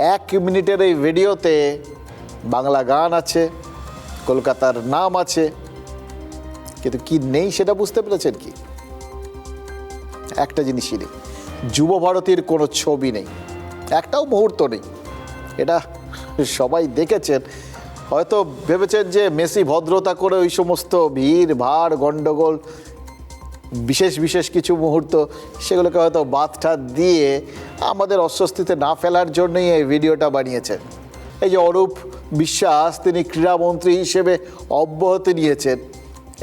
1 মিনিটের এই ভিডিওতে বাংলা গান আছে, কলকাতার নাম আছে, কিন্তু কি নেই সেটা বুঝতে পেরেছেন কি? একটা জিনিসই নেই, যুব ভারতীর কোনো ছবি নেই, একটাও মুহূর্ত নেই। এটা সবাই দেখেছেন। হয়তো ভেবেছেন যে মেসি ভদ্রতা করে ওই সমস্ত ভিড় ভাড় গণ্ডগোল বিশেষ বিশেষ কিছু মুহূর্ত সেগুলোকে হয়তো বাদটা দিয়ে আমাদের অস্বস্তিতে না ফেলার জন্যই এই ভিডিওটা বানিয়েছেন। এই যে অরূপ বিশ্বাস তিনি ক্রীড়ামন্ত্রী হিসেবে অব্যাহতি নিয়েছেন,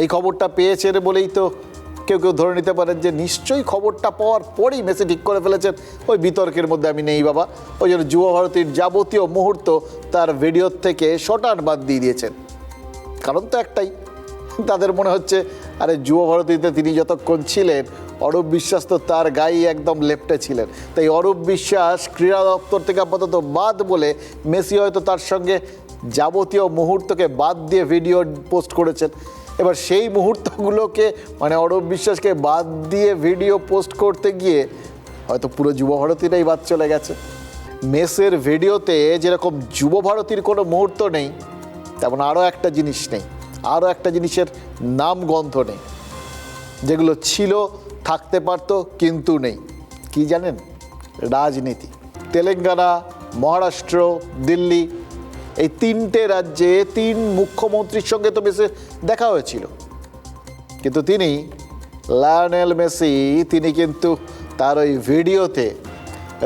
এই খবরটা পেয়েছেন বলেই তো কেউ কেউ ধরে নিতে পারেন যে নিশ্চয়ই খবরটা পাওয়ার পরেই মেসি ঠিক করে ফেলেছেন ওই বিতর্কের মধ্যে আমি নেই বাবা, ওই জন্য যুব ভারতীর যাবতীয় মুহূর্ত তার ভিডিওর থেকে শটান বাদ দিয়ে দিয়েছেন। কারণ তো একটাই, তাদের মনে হচ্ছে আরে যুব ভারতীতে তিনি যতক্ষণ ছিলেন অরূপ বিশ্বাস তো তার গায়ে একদম লেপ্টে ছিলেন, তাই অরূপ বিশ্বাস ক্রীড়া দপ্তর থেকে আপাতত বাদ বলে মেসি হয়তো তার সঙ্গে যাবতীয় মুহূর্তকে বাদ দিয়ে ভিডিও পোস্ট করেছেন। এবার সেই মুহূর্তগুলোকে মানে অরূপ বিশ্বাসকে বাদ দিয়ে ভিডিও পোস্ট করতে গিয়ে হয়তো পুরো যুব ভারতীটাই বাদ চলে গেছে। মেসের ভিডিওতে যেরকম যুব ভারতীর কোনো মুহূর্ত নেই, তেমন আরও একটা জিনিস নেই, আরও একটা জিনিসের নাম গন্ধ নেই, যেগুলো ছিল থাকতে পারতো কিন্তু নেই। কি জানেন? রাজনীতি। তেলেঙ্গানা, মহারাষ্ট্র, দিল্লি, এই 3টে রাজ্যে 3 মুখ্যমন্ত্রীর সঙ্গে তো মেসির দেখা হয়েছিল, কিন্তু তিনি লায়নেল মেসি তিনি কিন্তু তার ওই ভিডিওতে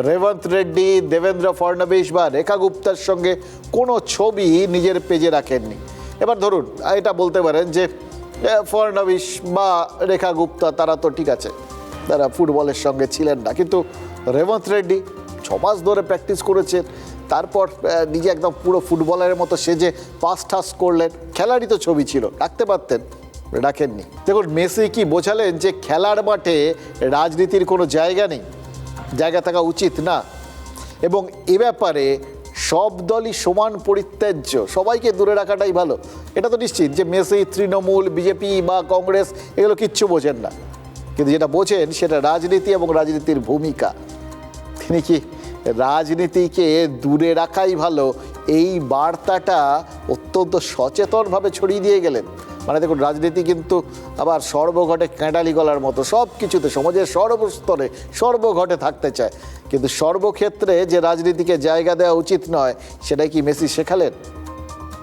রেবন্ত রেড্ডি, দেবেন্দ্র ফডনবিস বা রেখা গুপ্তার সঙ্গে কোনো ছবি নিজের পেজে রাখেননি। এবার ধরুন এটা বলতে পারেন যে ফডনবিস বা রেখা গুপ্তা তারা তো ঠিক আছে, তারা ফুটবলের সঙ্গে ছিলেন না, কিন্তু রেবন্ত রেড্ডি 6 মাস ধরে প্র্যাকটিস করেছেন, তারপর নিজে একদম পুরো ফুটবলারের মতো সেজে পাস ঠাস করলেন, খেলারই তো ছবি ছিল, রাখতে পারতেন, রাখেননি। দেখুন মেসি কি বোঝালেন যে খেলার মাঠে রাজনীতির কোনো জায়গা নেই, জায়গা থাকা উচিত না, এবং এ ব্যাপারে সব দলই সমান পরিত্যাজ্য, সবাইকে দূরে রাখাটাই ভালো। এটা তো নিশ্চিত যে মেসি তৃণমূল, বিজেপি বা কংগ্রেস এগুলো কিচ্ছু বোঝেন না, কিন্তু যেটা বোঝেন সেটা রাজনীতি এবং রাজনীতির ভূমিকা। তিনি কি রাজনীতিকে দূরে রাখাই ভালো এই বার্তাটা অত্যন্ত সচেতনভাবে ছড়িয়ে দিয়ে গেলেন। মানে দেখুন রাজনীতি কিন্তু আবার সর্বঘটে ক্যাঁটালি গলার মতো, সব কিছুতে সমাজের সর্বস্তরে সর্বঘটে থাকতে চায়, কিন্তু সর্বক্ষেত্রে যে রাজনীতিকে জায়গা দেওয়া উচিত নয় সেটাই কি মেসি শেখালেন?